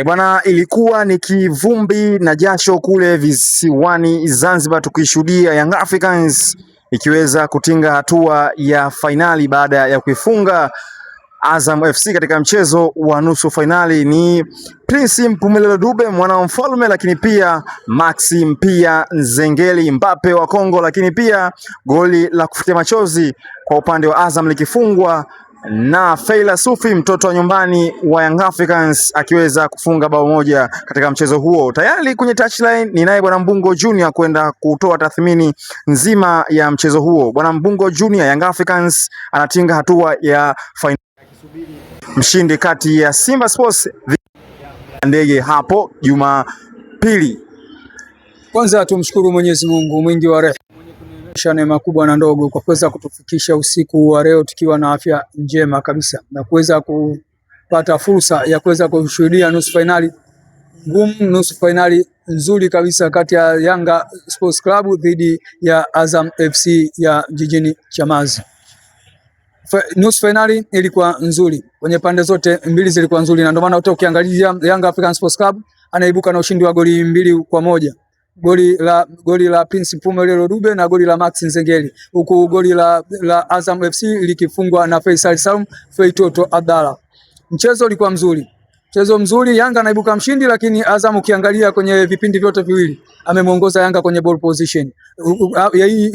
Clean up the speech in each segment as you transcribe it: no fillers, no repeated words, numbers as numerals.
Bwana, ilikuwa ni kivumbi na jasho kule visiwani Zanzibar, tukishuhudia Young Africans ikiweza kutinga hatua ya fainali baada ya kuifunga Azam FC katika mchezo wa nusu fainali. Ni Prince Mpumelelo Dube mwana wa mfalme, lakini pia Maxi Mpia Nzengeli Mbappe wa Kongo, lakini pia goli la kufutia machozi kwa upande wa Azam likifungwa na Feila Sufi, mtoto wa nyumbani wa Young Africans, akiweza kufunga bao moja katika mchezo huo. Tayari kwenye touchline ni naye Bwana Mbungo Junior kwenda kutoa tathmini nzima ya mchezo huo. Bwana Mbungo Junior, Young Africans anatinga hatua ya final, mshindi kati ya Simba Sports Ndege hapo Jumapili. Kwanza tumshukuru Mwenyezi Mungu mwingi wa rehema neema kubwa na ndogo kwa kuweza kutufikisha usiku wa leo tukiwa na afya njema kabisa na kuweza kupata fursa ya kuweza kushuhudia nusu finali ngumu, nusu finali nzuri kabisa kati ya Yanga Sports Club dhidi ya Azam FC ya jijini Chamazi. Nusu finali ilikuwa nzuri kwenye pande zote mbili, zilikuwa nzuri, na ndio maana ukiangalia Yanga African Sports Club anaibuka na ushindi wa goli 2-1. Goli la Prince Mpumelelo Dube na goli la Maxi Nzengeli, huku goli la Azam FC likifungwa na Faisal Salum Feitoto Abdalla. Mchezo ulikuwa mzuri. Mchezo mzuri, Yanga anaibuka mshindi, lakini Azam ukiangalia kwenye vipindi vyote viwili amemuongoza Yanga kwenye ball position. Hii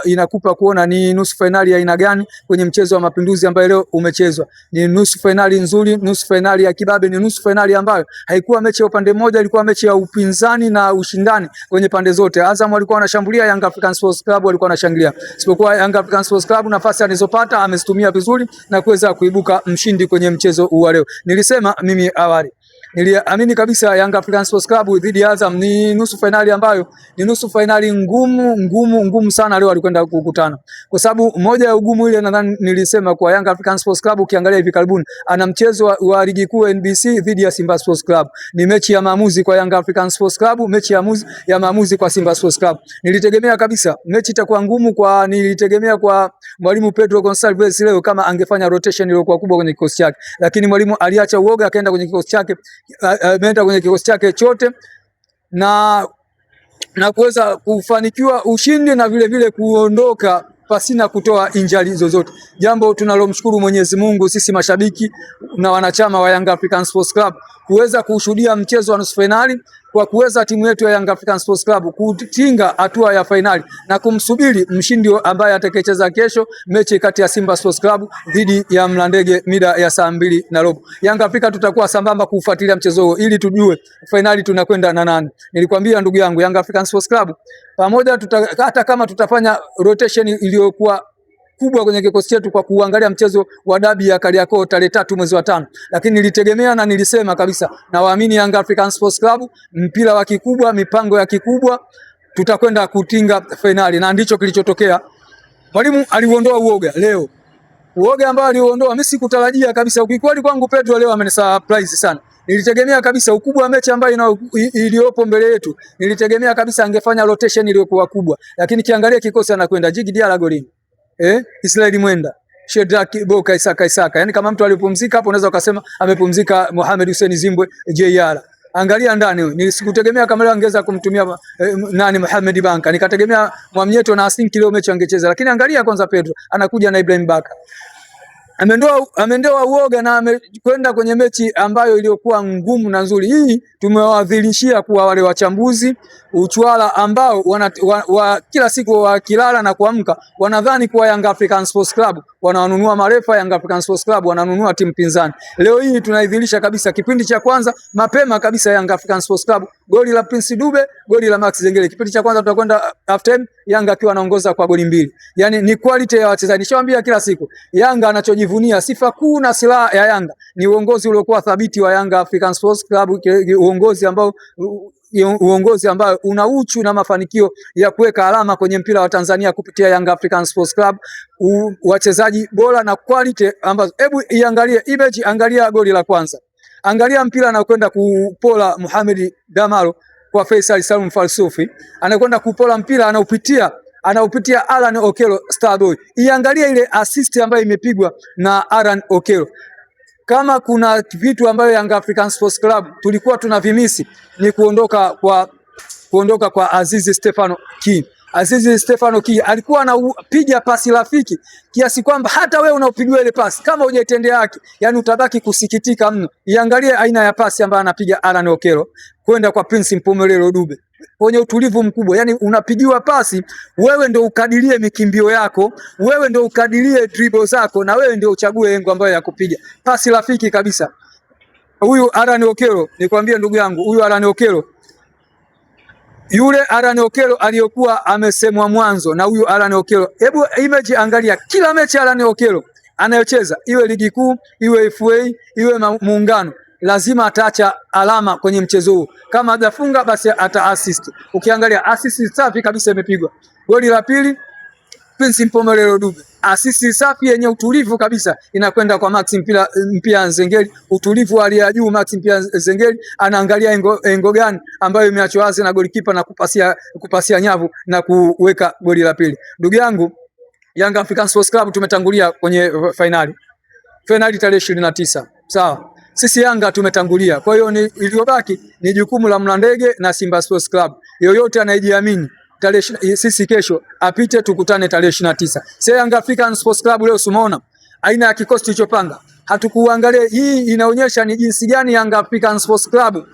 inakupa kuona ni nusu finali ya aina gani kwenye mchezo wa Mapinduzi ambayo leo umechezwa. Ni nusu finali nzuri, nusu finali ya kibabe, ni nusu finali ambayo haikuwa mechi ya upande mmoja, ilikuwa mechi ya upinzani na ushindani kwenye pande zote. Azam walikuwa wanashambulia, Young African Sports Club walikuwa wanashangilia. Isipokuwa Young African Sports Club nafasi alizopata amezitumia vizuri na kuweza kuibuka mshindi kwenye mchezo huu leo. Nilisema mimi awali, niliamini kabisa Young African Sports Club dhidi ya Azam ni nusu finali ambayo ni nusu finali ngumu sana leo alikwenda kukutana. Kwa sababu moja ya ugumu ile nadhani nilisema kwa Young African Sports Club, ukiangalia hivi karibuni ana mchezo wa ligi kuu NBC dhidi ya Simba Sports Club. Ni mechi ya maamuzi kwa Young African Sports Club, mechi ya maamuzi kwa Simba Sports Club. Nilitegemea kabisa mechi itakuwa ngumu, nilitegemea kwa mwalimu Pedro Gonçalves leo kama angefanya rotation iliyokuwa kubwa kwenye kikosi chake, lakini mwalimu aliacha uoga, akaenda kwenye kikosi chake, ameenda kwenye kikosi chake chote na kuweza kufanikiwa ushindi na vile vile kuondoka pasina kutoa injury zozote. Jambo tunalomshukuru Mwenyezi Mungu sisi mashabiki na wanachama wa Young African Sports Club kuweza kushuhudia mchezo wa nusu finali, kwa kuweza timu yetu ya Young African Sports Club kutinga hatua ya finali na kumsubiri mshindi ambaye atakayecheza kesho mechi kati ya Simba Sports Club dhidi ya Mlandege mida ya saa 2:15. Young Africa tutakuwa sambamba kufuatilia mchezo huo ili tujue finali tunakwenda na nani. Nilikwambia ndugu yangu, Young African Sports Club pamoja hata kama tutafanya rotation iliyokuwa kubwa kwenye kikosi chetu kwa kuangalia mchezo wa dabi ya Kariakoo tarehe 3 mwezi wa 5, lakini nilitegemea na nilisema kabisa na waamini Young African Sports Club, mpira wa kikubwa, mipango ya kikubwa, tutakwenda kutinga finali, na ndicho kilichotokea. Mwalimu aliuondoa uoga leo, uoga ambao aliuondoa mimi sikutarajia kabisa. Ukikweli kwangu Pedro leo amenisurprise sana. Nilitegemea kabisa ukubwa wa mechi ambayo iliyopo mbele yetu, nilitegemea kabisa angefanya rotation iliyokuwa kubwa, lakini kiangalia kikosi anakwenda Djigui Diarra golini, Israeli Mwenda, Shedrack Boka, Isaka. Yani kama mtu alipumzika hapo unaweza ukasema amepumzika Mohamed Hussein Zimbwe JR. Angalia ndani, nisikutegemea kama leo angeza kumtumia Mohamed Banka. Nikategemea Mwamnyeto na Asin kilo mechi angecheza, lakini angalia kwanza Pedro anakuja na Ibrahim Baka. Amendoa uoga na amekwenda kwenye mechi ambayo iliyokuwa ngumu na nzuri. Hii tumewadhilishia kuwa wale wachambuzi uchwala ambao kila siku wakilala na kuamka wanadhani kuwa Young African Sports Club wanawanunua marefa, Young African Sports Club wananunua timu pinzani. Leo hii tunaidhilisha kabisa. Kipindi cha kwanza mapema kabisa Young African Sports Club, goli la Prince Dube, goli la Max Zengeli. Kipindi cha kwanza tutakwenda half time Yanga akiwa anaongoza kwa goli 2. Yani ni quality ya wachezaji. Nishawaambia kila siku, Yanga anachojivunia, sifa kuu na silaha ya Yanga ni uongozi uliokuwa thabiti wa Young African Sports Club, uongozi ambao una uchu na mafanikio ya kuweka alama kwenye mpira wa Tanzania kupitia Young African Sports Club, wachezaji bora na quality ambazo, hebu iangalie image, angalia goli la kwanza, angalia mpira anakwenda kupola Mohamed Damaro kwa Faisal Salum Falsufi, anakwenda kupola mpira anaupitia Alan Okello Starboy. Iangalia ile assist ambayo imepigwa na Alan Okello. kama kuna vitu ambavyo Young African Sports Club tulikuwa tunavimisi ni kuondoka kwa Azizi Stefano Ki. Azizi Stefano Ki alikuwa anapiga pasi rafiki kiasi kwamba hata wewe unaopigiwa ile pasi kama hujaitendea haki, yani utabaki kusikitika mno. Iangalie aina ya pasi ambayo anapiga Alan Okello kwenda kwa Prince Mpumelelo Dube kwenye utulivu mkubwa. Yani unapigiwa pasi, wewe ndio ukadirie mikimbio yako, wewe ndio ukadirie dribble zako, na wewe ndio uchague engo ambayo ya kupiga pasi rafiki kabisa. Huyu Alan Okello, nikwambie ndugu yangu, huyu Alan Okello, yule Alan Okello aliyokuwa amesemwa mwanzo na huyu Alan Okello, hebu image angalia kila mechi Alan Okello anayocheza, iwe ligi kuu, iwe FA, iwe muungano, lazima ataacha alama kwenye mchezo huu. Kama hajafunga basi ata assist. Ukiangalia assist safi kabisa imepigwa. Goli la pili Prince Mpumelelo Dube. Assist safi yenye utulivu kabisa inakwenda kwa Max Mpia Nzengeli. Utulivu hali ya juu. Max Mpia Nzengeli anaangalia engo gani ambayo imeachwa wazi na golikipa na kupasia nyavu na kuweka goli la pili. Ndugu yangu, Young African Sports Club tumetangulia kwenye finali. Finali tarehe 29. Sawa. Sisi Yanga tumetangulia. Kwa hiyo iliyobaki ni jukumu la Mlandege na Simba Sports Club. Yoyote anayejiamini sisi kesho apite tukutane tarehe 29. Sasa Young African Sports Club leo sumaona aina ya kikosi tulichopanga. Hatukuangalia, hii inaonyesha ni jinsi gani Young African Sports Club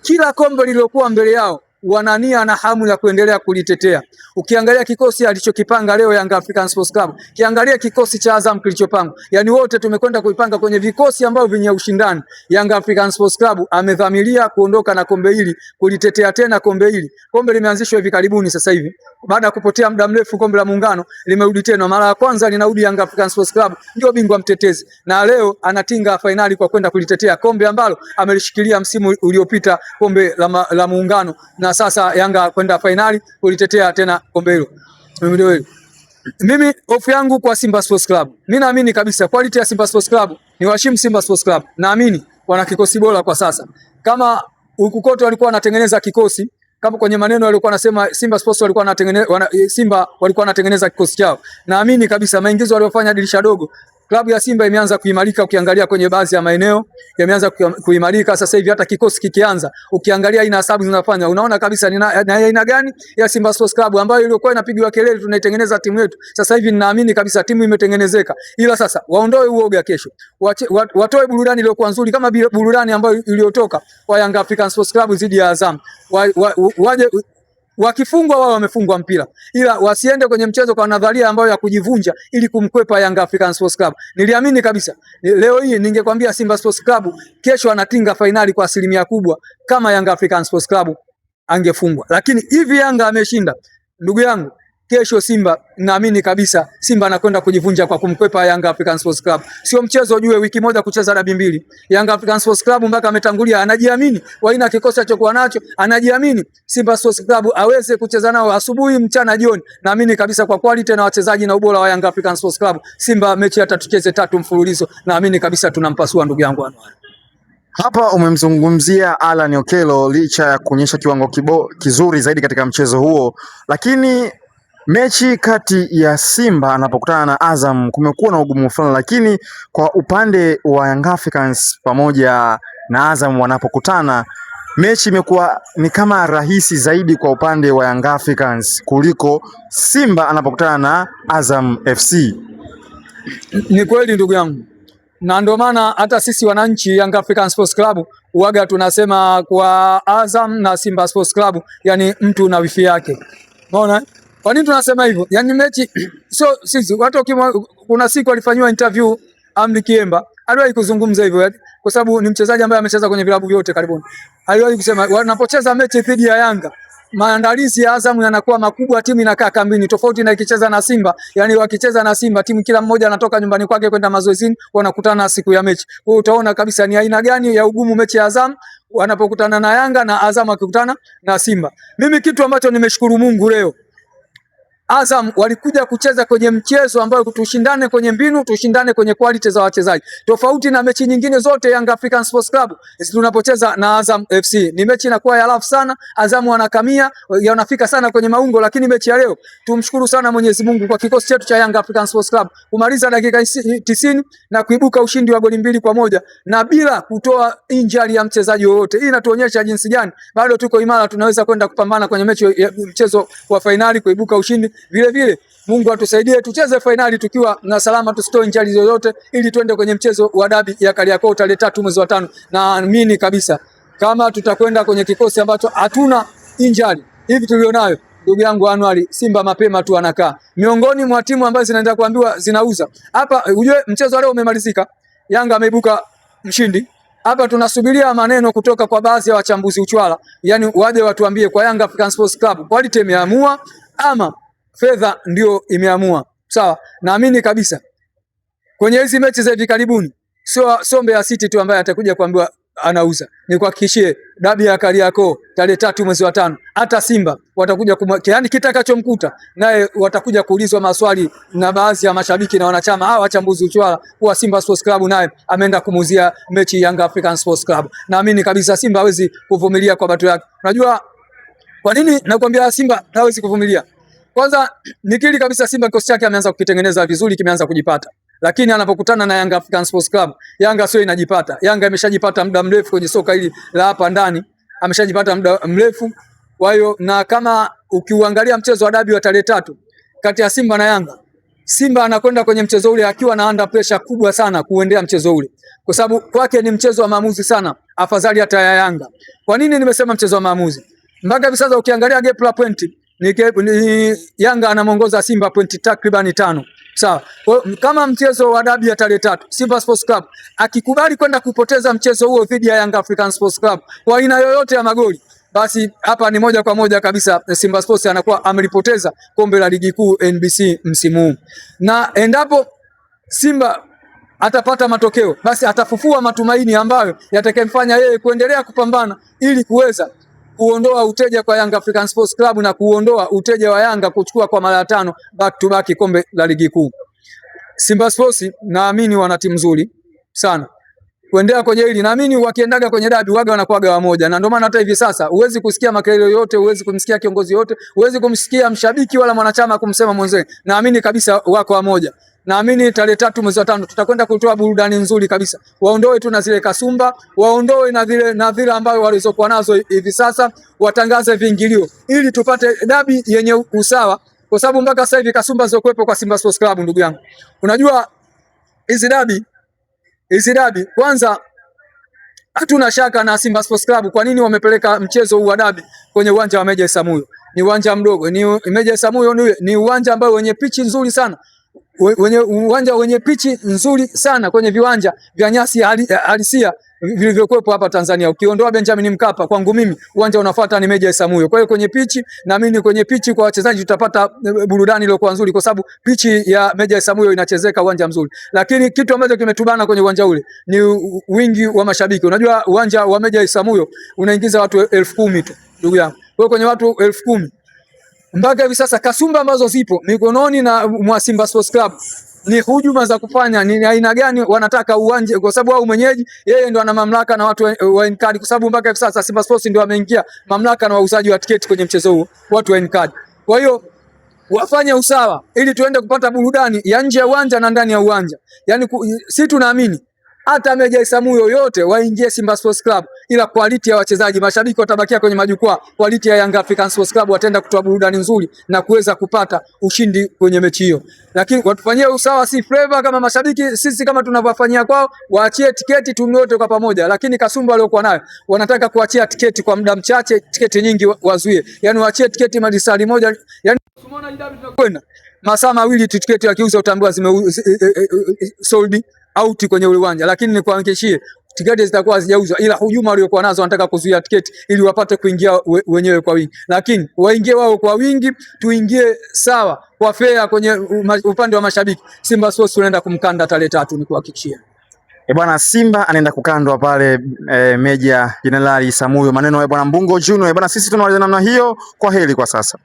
kila kombe lililokuwa mbele yao wanania na hamu ya kuendelea kulitetea. Ukiangalia kikosi alichokipanga leo Young African Sports Club, kiangalia kikosi cha Azam kilichopanga. Yani wote tumekwenda kuipanga kwenye vikosi ambavyo vyenye ushindani. Young African Sports Club amedhamiria kuondoka na kombe hili, kulitetea tena kombe hili. Kombe limeanzishwa hivi karibuni sasa hivi. Baada ya kupotea muda mrefu kombe la muungano limerudi tena. Mara ya kwanza linarudi Young African Sports Club, ndio bingwa mtetezi. Na leo anatinga finali kwa kwenda kulitetea kombe ambalo amelishikilia msimu uliopita, kombe la muungano, na sasa Yanga kwenda finali kulitetea tena kombe hilo. Mimi hofu yangu kwa Simba Sports Club. Mimi naamini kabisa quality ya Simba Sports Club, ni waheshimu Simba Sports Club. Naamini wana kikosi bora kwa sasa. Kama ukukoto walikuwa wanatengeneza kikosi, kama kwenye maneno walikuwa wanasema Simba Sports walikuwa wanatengeneza, Simba walikuwa wanatengeneza kikosi chao. Naamini kabisa maingizo waliofanya dirisha dogo, klabu ya Simba imeanza kuimarika. Ukiangalia kwenye baadhi ya maeneo yameanza kuimarika sasa hivi. Hata kikosi kikianza, ukiangalia aina hesabu zinafanya, unaona kabisa ni aina gani ya Simba Sports Club ambayo ilikuwa inapigwa kelele tunaitengeneza timu yetu. Sasa hivi ninaamini kabisa timu imetengenezeka, ila sasa waondoe uoga kesho, watoe burudani iliyokuwa nzuri kama burudani ambayo iliyotoka kwa Young African Sports Club dhidi ya Azam. Waje wakifungwa wao wamefungwa mpira, ila wasiende kwenye mchezo kwa nadharia ambayo ya kujivunja ili kumkwepa Young African Sports Club. Niliamini kabisa leo hii ningekwambia Simba Sports Club kesho anatinga finali kwa asilimia kubwa kama Young African Sports Club angefungwa, lakini hivi Yanga ameshinda. Ndugu yangu, kesho Simba naamini kabisa Simba anakwenda kujivunja kwa kumkwepa Young African Sports Club. Sio mchezo ujue, wiki moja kucheza dabi mbili. Young African Sports Club mpaka ametangulia, anajiamini kwa aina kikosi alichokuwa nacho, anajiamini Simba Sports Club aweze kucheza nao asubuhi, mchana, jioni. Naamini kabisa kwa quality na wachezaji na ubora wa Young African Sports Club, Simba mechi hata tucheze 3 mfululizo, naamini kabisa tunampasua ndugu yangu Anwar. Hapa umemzungumzia Alan Okello licha ya kuonyesha kiwango kizuri zaidi katika mchezo huo, lakini mechi kati ya Simba anapokutana na Azam kumekuwa na ugumu fulani, lakini kwa upande wa Young Africans pamoja na Azam wanapokutana, mechi imekuwa ni kama rahisi zaidi kwa upande wa Young Africans kuliko Simba anapokutana na Azam FC. Ni kweli ndugu yangu, na ndio maana hata sisi wananchi Young African Sports Club uwaga tunasema kwa Azam na Simba Sports Club, yani mtu na wifi yake. Unaona? Kwa nini tunasema hivyo? Yani mechi so sisi watu kuna siku alifanywa interview Amri Kiemba, aliwahi kuzungumza hivyo, kwa sababu ni mchezaji ambaye amecheza kwenye vilabu vyote karibuni. Aliwahi kusema wanapocheza mechi dhidi ya Yanga, maandalizi ya Azam yanakuwa makubwa, timu inakaa kambini, tofauti na ikicheza na Simba. Yani wakicheza na Simba timu kila mmoja anatoka nyumbani kwake kwenda mazoezini, wanakutana siku ya mechi. Kwa hiyo utaona kabisa ni aina gani ya ugumu mechi ya Azam wanapokutana na Yanga na Azam akikutana na Simba. Mimi kitu ambacho nimeshukuru Mungu leo, Azam walikuja kucheza kwenye mchezo ambao tushindane kwenye mbinu, tushindane kwenye quality za wachezaji. Tofauti na mechi nyingine zote Young African Sports Club tunapocheza na Azam FC. Ni mechi inakuwa ya rafu sana, Azam wanakamia, wanafika sana kwenye maungo, lakini mechi ya leo tumshukuru sana Mwenyezi Mungu kwa kikosi chetu cha Young African Sports Club kumaliza dakika 90 na kuibuka ushindi wa goli 2-1 na bila kutoa injury ya mchezaji wowote. Hii inatuonyesha jinsi gani bado tuko imara, tunaweza kwenda kupambana kwenye mchezo wa fainali kuibuka ushindi. Vile vile Mungu atusaidie tucheze fainali tukiwa na salama, tusitoe injury zozote, ili tuende kwenye mchezo wa dabi ya Kariakoo tarehe 3 mwezi wa 5. Naamini kabisa kama tutakwenda kwenye kikosi ambacho hatuna injury hivi tulionayo, ndugu yangu Anuari, Simba mapema tu anakaa miongoni mwa timu ambazo zinaenda kuambiwa zinauza. Hapa ujue mchezo leo umemalizika, Yanga ameibuka mshindi. Hapa tunasubiria maneno kutoka kwa baadhi ya wachambuzi uchwala, yani waje watuambie kwa Young African Sports Club quality imeamua ama fedha ndio imeamua. Sawa, naamini kabisa kwenye hizi mechi za hivi karibuni sio Mbeya City tu ambaye atakuja kuambiwa anauza. Ni kuhakikishie dabi ya Kariakoo tarehe 3 mwezi wa 5, hata Simba watakuja yani kitakachomkuta naye watakuja kuulizwa maswali na baadhi ya mashabiki na wanachama hawa wachambuzi uchwala kwa Simba Sports Club, naye ameenda kumuzia mechi Young African Sports Club. Naamini kabisa Simba hawezi kuvumilia kwa bato yake. Unajua kwa nini nakwambia Simba hawezi kuvumilia? Kwanza nikiri kabisa Simba kikosi chake ameanza kukitengeneza vizuri, kimeanza kujipata. Lakini anapokutana na Young African Sports Club, Yanga sio inajipata. Yanga imeshajipata muda mrefu kwenye soka hili la hapa ndani, ameshajipata muda mrefu. Kwa hiyo na kama ukiuangalia mchezo wa dabi wa tarehe 3 kati ya Simba na Yanga, Simba anakwenda kwenye mchezo ule akiwa na under pressure kubwa sana kuendea mchezo ule, kwa sababu kwake ni mchezo wa maamuzi sana, afadhali hata ya Yanga. Kwa nini nimesema mchezo wa maamuzi? Mpaka hivi sasa ukiangalia gap la point ni Yanga anamongoza Simba pointi takriban 5. Sawa. Kama mchezo wa dabi ya tarehe 3 Simba Sports Club akikubali kwenda kupoteza mchezo huo dhidi ya Young African Sports Club kwa aina yoyote ya magoli, basi hapa ni moja kwa moja kabisa Simba Sports anakuwa amelipoteza kombe la ligi kuu NBC msimu huu. Na endapo Simba atapata matokeo, basi atafufua matumaini ambayo yatakayemfanya yeye kuendelea kupambana ili kuweza kuondoa uteja kwa Young African Sports Club na kuondoa uteja wa Yanga kuchukua kwa mara ya 5 back to back kombe la ligi kuu. Simba Sports naamini wana timu nzuri sana kuendelea kwenye hili. Naamini wakiendaga kwenye dabi waga wanakuaga wamoja, na ndio maana hata hivi sasa huwezi kusikia makelele yote, huwezi kumsikia kiongozi yote, huwezi kumsikia mshabiki wala mwanachama kumsema mwenzie. Naamini kabisa wako wamoja. Naamini tarehe 3 mwezi wa 5 tutakwenda kutoa burudani nzuri kabisa. Waondoe tu na zile kasumba, waondoe na zile ambayo walizokuwa nazo hivi sasa, watangaze viingilio ili tupate dabi yenye usawa, kwa sababu mpaka sasa hivi kasumba zilizokuwepo kwa Simba Sports Club, ndugu yangu. Unajua hizi dabi kwanza hatuna shaka na Simba Sports Club kwa nini wamepeleka mchezo huu wa dabi kwenye uwanja wa Meja Isamuhyo. Ni uwanja mdogo, ni Meja Isamuhyo ni uwanja ambao wenye pichi nzuri sana. Uwanja wenye pichi nzuri sana kwenye viwanja vya nyasi halisia vilivyokuwepo hapa Tanzania. Ukiondoa Benjamin Mkapa, kwangu mimi uwanja unafuata ni Meja Isamuhyo. Kwa hiyo kwenye pichi, naamini kwenye pichi kwa wachezaji tutapata burudani iliyokuwa nzuri, kwa sababu pichi ya Meja Isamuhyo inachezeka uwanja mzuri. Lakini kitu ambacho kimetubana kwenye uwanja ule ni wingi wa mashabiki. Unajua uwanja wa Meja Isamuhyo unaingiza watu 10,000 tu, ndugu yangu. Kwa hiyo kwenye watu 10,000 mpaka hivi sasa kasumba ambazo zipo mikononi na mwa Simba Sports Club ni hujuma za kufanya ni aina gani wanataka uwanja, kwa sababu wao mwenyeji yeye ndo ana mamlaka na watu wa Ncard, kwa sababu mpaka hivi sasa Simba Sports ndio ameingia mamlaka na wauzaji wa tiketi kwenye mchezo huu, watu wa Ncard. Kwa hiyo wafanye usawa ili tuende kupata burudani ya nje ya uwanja na ndani ya uwanja. Yani si tunaamini hata Meja Isamuhyo yote waingie Simba Sports Club, ila quality ya wachezaji, mashabiki watabakia kwenye majukwaa. Quality ya Young African Sports Club wataenda kutoa burudani nzuri na kuweza kupata ushindi kwenye mechi hiyo. Lakini watufanyie usawa, si flavor kama mashabiki sisi kama tunavyofanyia kwao, waachie tiketi tunyote kwa pamoja. Lakini kasumba waliokuwa nayo wanataka kuachia tiketi kwa muda mchache, tiketi nyingi wazuie. Yani waachie tiketi majisali moja, yani tumeona ndabi tunakwenda masaa mawili tiketi yakiuza utaambiwa sold out kwenye ule uwanja. Lakini nikuhakikishie tiketi zitakuwa hazijauzwa, ila hujuma waliokuwa nazo wanataka kuzuia tiketi ili wapate kuingia wenyewe kwa wingi. Lakini waingie wao kwa wingi, tuingie sawa kwa fair kwenye upande wa mashabiki. Simba Sports tunaenda kumkanda tarehe 3, nikuhakikishia. Bwana, Simba anaenda kukandwa pale Meja Jenerali Isamuhyo. Maneno ya bwana Mbungo Junior. Bwana, sisi tunaweza namna hiyo. Kwa heri kwa sasa.